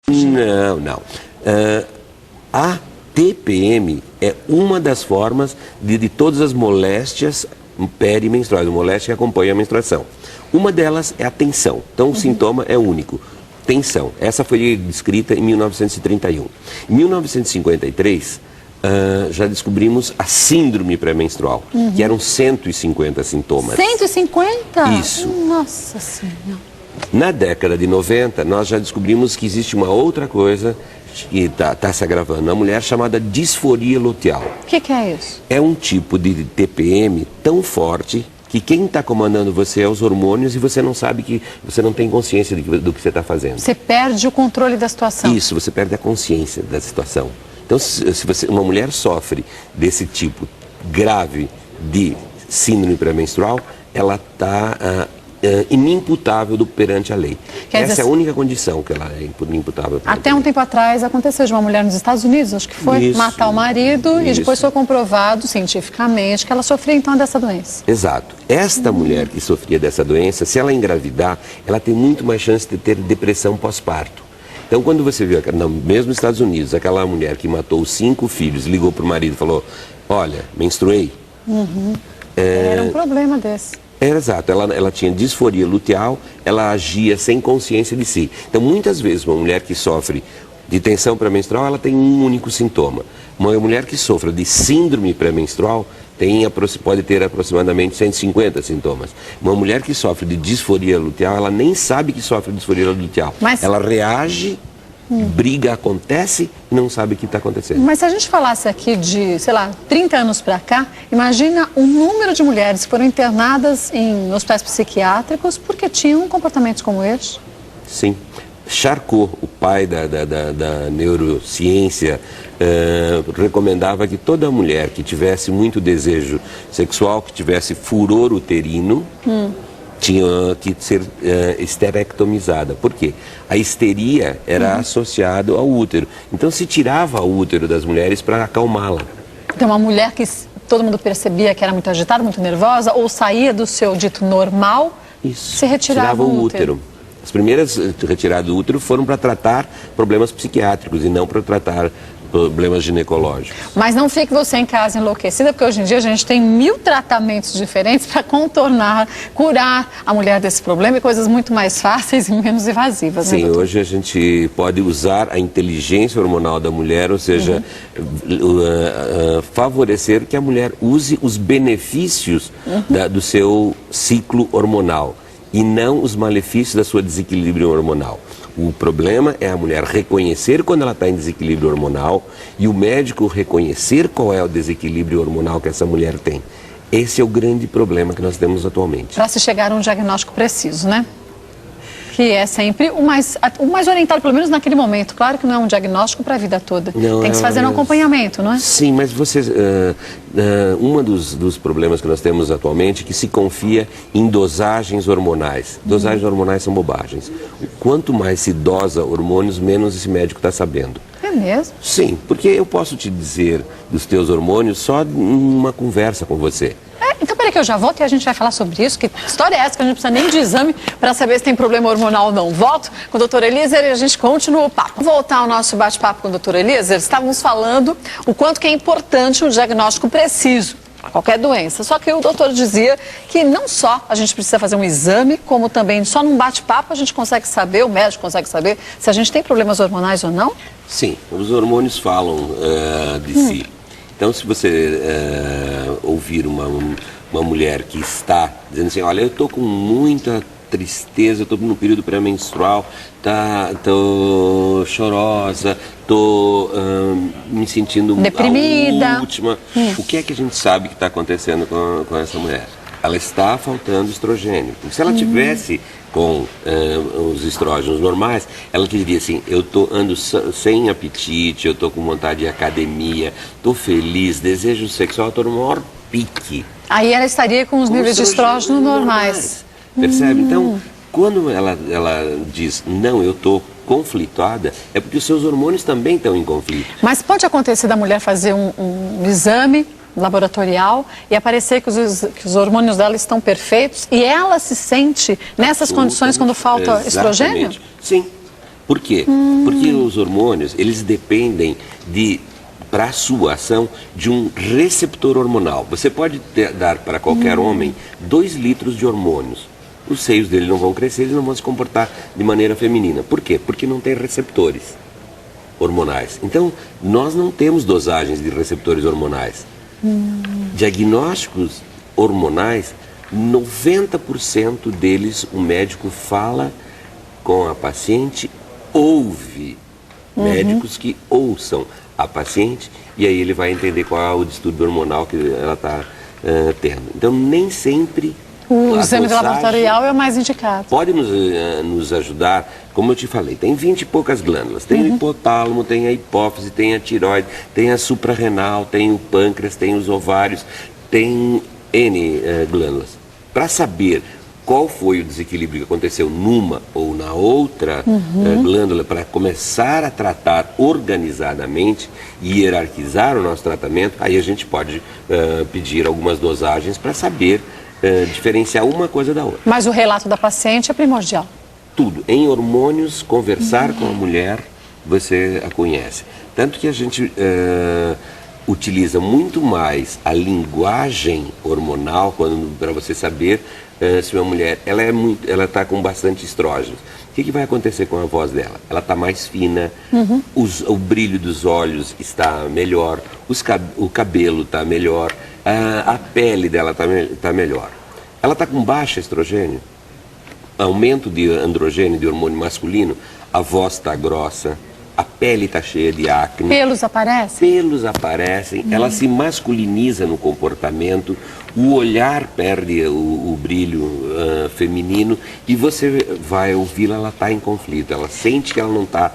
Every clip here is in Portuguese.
Não. A TPM é uma das formas de todas as moléstias perimenstruais, moléstia que acompanha a menstruação. Uma delas é a tensão. Então, o sintoma é único. Tensão. Essa foi descrita em 1931. Em 1953, já descobrimos a síndrome pré-menstrual, que eram 150 sintomas. 150? Isso. Nossa Senhora. Na década de 90, nós já descobrimos que existe uma outra coisa que está se agravando na mulher, chamada disforia luteal. O que é isso? É um tipo de TPM tão forte que quem está comandando você é os hormônios e você não sabe que você não tem consciência do que você está fazendo. Você perde o controle da situação. Isso, você perde a consciência da situação. Então, se uma mulher sofre desse tipo grave de síndrome pré-menstrual, ela está inimputável perante a lei. Essa é a única condição que ela é inimputável. Até um tempo atrás aconteceu de uma mulher nos Estados Unidos, acho que foi, matar o marido e depois foi comprovado cientificamente que ela sofria então dessa doença. Exato. Esta mulher que sofria dessa doença, se ela engravidar, ela tem muito mais chance de ter depressão pós-parto. Então, quando você viu, mesmo nos Estados Unidos, aquela mulher que matou 5 filhos, ligou para o marido e falou, olha, menstruei. Era um problema desse. Era exato, ela tinha disforia luteal, ela agia sem consciência de si. Então, muitas vezes, uma mulher que sofre de tensão pré-menstrual, ela tem um único sintoma. Uma mulher que sofre de síndrome pré-menstrual pode ter aproximadamente 150 sintomas. Uma mulher que sofre de disforia luteal, ela nem sabe que sofre de disforia luteal. Ela reage, briga acontece e não sabe o que está acontecendo. Mas se a gente falasse aqui de, sei lá, 30 anos para cá, imagina o número de mulheres que foram internadas em hospitais psiquiátricos porque tinham comportamentos como esse. Sim. Charcot, o pai da neurociência, recomendava que toda mulher que tivesse muito desejo sexual, que tivesse furor uterino, tinha que ser esterectomizada. Por quê? A histeria era associada ao útero. Então se tirava o útero das mulheres para acalmá-la. Então uma mulher que todo mundo percebia que era muito agitada, muito nervosa, ou saía do seu dito normal, se retirava o útero. As primeiras retiradas do útero foram para tratar problemas psiquiátricos e não para tratar problemas ginecológicos. Mas não fique você em casa enlouquecida, porque hoje em dia a gente tem 1000 tratamentos diferentes para contornar, curar a mulher desse problema e coisas muito mais fáceis e menos invasivas. Sim, né, hoje a gente pode usar a inteligência hormonal da mulher, ou seja, favorecer que a mulher use os benefícios do seu ciclo hormonal e não os malefícios da sua desequilíbrio hormonal. O problema é a mulher reconhecer quando ela está em desequilíbrio hormonal e o médico reconhecer qual é o desequilíbrio hormonal que essa mulher tem. Esse é o grande problema que nós temos atualmente. Para se chegar a um diagnóstico preciso, né? Que é sempre o mais orientado, pelo menos naquele momento. Claro que não é um diagnóstico para a vida toda. Não, tem que se fazer um acompanhamento, não é? Sim, mas vocês... um dos problemas que nós temos atualmente é que se confia em dosagens hormonais. Dosagens hormonais são bobagens. Quanto mais se dosa hormônios, menos esse médico está sabendo. É mesmo? Sim, porque eu posso te dizer dos teus hormônios só numa conversa com você. Então, peraí que eu já volto e a gente vai falar sobre isso. Que história é essa que a gente não precisa nem de exame para saber se tem problema hormonal ou não? Volto com o doutor Eliezer e a gente continua o papo. Vamos voltar ao nosso bate-papo com o doutor Eliezer. Estávamos falando o quanto que é importante o diagnóstico preciso para qualquer doença. Só que o doutor dizia que não só a gente precisa fazer um exame, como também só num bate-papo a gente consegue saber, o médico consegue saber se a gente tem problemas hormonais ou não? Sim, os hormônios falam de si. Então, se você ouvir uma mulher que está dizendo assim, olha, eu estou com muita tristeza, estou no período pré-menstrual, estou chorosa, estou me sentindo deprimida, a última. O que é que a gente sabe que está acontecendo com essa mulher? Ela está faltando estrogênio. Se ela tivesse com os estrógenos normais, ela te diria assim, eu ando sem apetite, eu estou com vontade de academia, estou feliz, desejo sexual, estou no maior pique. Aí ela estaria com os níveis de estrógeno normais. Percebe? Então, quando ela diz, não, eu estou conflituada, é porque os seus hormônios também estão em conflito. Mas pode acontecer da mulher fazer um exame laboratorial e aparecer que os hormônios dela estão perfeitos e ela se sente nessas condições quando falta estrogênio? Sim. Por quê? Porque os hormônios, eles dependem para a sua ação, de um receptor hormonal. Você pode dar para qualquer homem 2 litros de hormônios. Os seios dele não vão crescer, eles não vão se comportar de maneira feminina. Por quê? Porque não tem receptores hormonais. Então, nós não temos dosagens de receptores hormonais. Diagnósticos hormonais, 90% deles o médico fala com a paciente, ouve. Médicos que ouçam a paciente e aí ele vai entender qual é o distúrbio hormonal que ela está tendo. Então, nem sempre o exame laboratorial é o mais indicado. Pode nos ajudar, como eu te falei, tem 20 e poucas glândulas. Tem o hipotálamo, tem a hipófise, tem a tireoide, tem a suprarrenal, tem o pâncreas, tem os ovários, tem N glândulas. Para saber qual foi o desequilíbrio que aconteceu numa ou na outra glândula, para começar a tratar organizadamente e hierarquizar o nosso tratamento, aí a gente pode pedir algumas dosagens para saber diferenciar uma coisa da outra. Mas o relato da paciente é primordial. Tudo. Em hormônios, conversar com a mulher, você a conhece. Tanto que a gente utiliza muito mais a linguagem hormonal para você saber se uma mulher ela está com bastante estrógeno. O que vai acontecer com a voz dela? Ela está mais fina, o brilho dos olhos está melhor, o cabelo está melhor, a pele dela está melhor. Ela está com baixo estrogênio, aumento de androgênio, de hormônio masculino, a voz está grossa, a pele está cheia de acne. Pelos aparecem? Pelos aparecem, ela se masculiniza no comportamento, o olhar perde o brilho feminino e você vai ouvi-la, ela está em conflito, ela sente que ela não está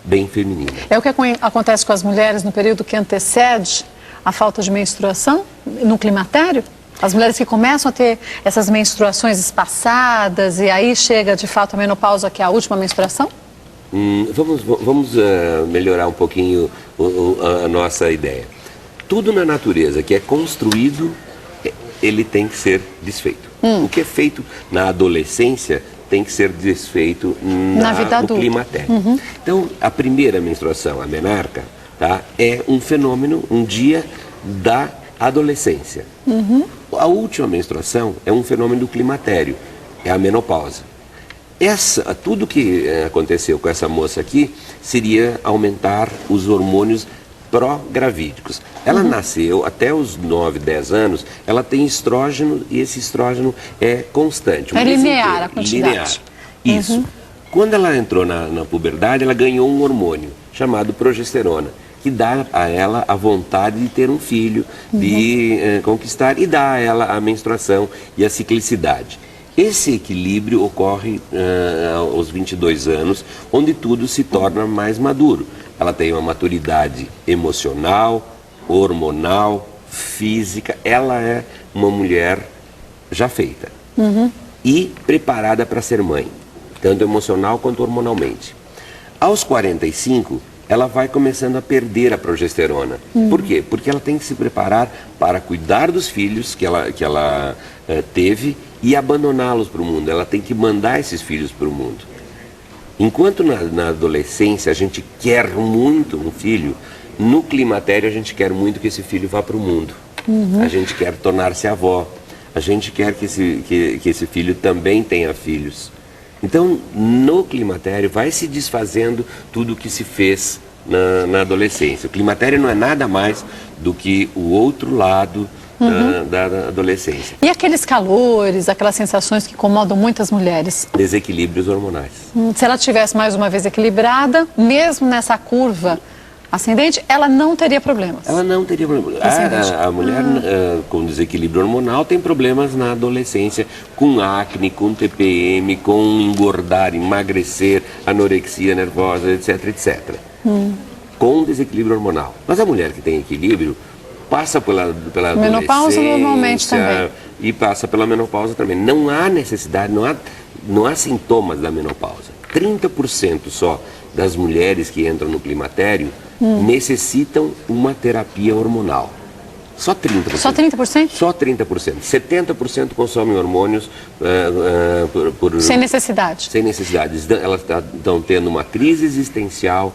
bem feminina. É o que acontece com as mulheres no período que antecede a falta de menstruação, no climatério? As mulheres que começam a ter essas menstruações espaçadas e aí chega de fato a menopausa, que é a última menstruação? Vamos melhorar um pouquinho a nossa ideia. Tudo na natureza que é construído, ele tem que ser desfeito. O que é feito na adolescência tem que ser desfeito na vida adulta. No climatério. Então, a primeira menstruação, a menarca, tá, é um fenômeno, um dia da adolescência. A última menstruação é um fenômeno do climatério, é a menopausa. Tudo que aconteceu com essa moça aqui seria aumentar os hormônios pró-gravídicos. Ela nasceu até os 9, 10 anos, ela tem estrógeno e esse estrógeno é constante. É linear a quantidade. Linear. Isso. Quando ela entrou na puberdade, ela ganhou um hormônio chamado progesterona, que dá a ela a vontade de ter um filho, de conquistar, e dá a ela a menstruação e a ciclicidade. Esse equilíbrio ocorre aos 22 anos, onde tudo se torna mais maduro. Ela tem uma maturidade emocional, hormonal, física. Ela é uma mulher já feita e preparada para ser mãe, tanto emocional quanto hormonalmente. Aos 45, ela vai começando a perder a progesterona. Por quê? Porque ela tem que se preparar para cuidar dos filhos que ela teve e abandoná-los para o mundo. Ela tem que mandar esses filhos para o mundo. Enquanto na adolescência a gente quer muito um filho, no climatério a gente quer muito que esse filho vá para o mundo. A gente quer tornar-se avó. A gente quer que esse filho também tenha filhos. Então, no climatério vai se desfazendo tudo o que se fez na adolescência. O climatério não é nada mais do que o outro lado da adolescência. E aqueles calores, aquelas sensações que incomodam muitas mulheres? Desequilíbrios hormonais. Se ela tivesse mais uma vez equilibrada, mesmo nessa curva ascendente, ela não teria problemas? Ela não teria problemas. A mulher com desequilíbrio hormonal tem problemas na adolescência, com acne, com TPM, com engordar, emagrecer, anorexia nervosa, etc, etc. Com desequilíbrio hormonal. Mas a mulher que tem equilíbrio passa pela menopausa normalmente também. E passa pela menopausa também. Não há necessidade, não há sintomas da menopausa. 30% só das mulheres que entram no climatério necessitam uma terapia hormonal. Só 30%. Só 30%? Só 30%. 70% consomem hormônios Sem necessidade. sem necessidade. Elas estão tendo uma crise existencial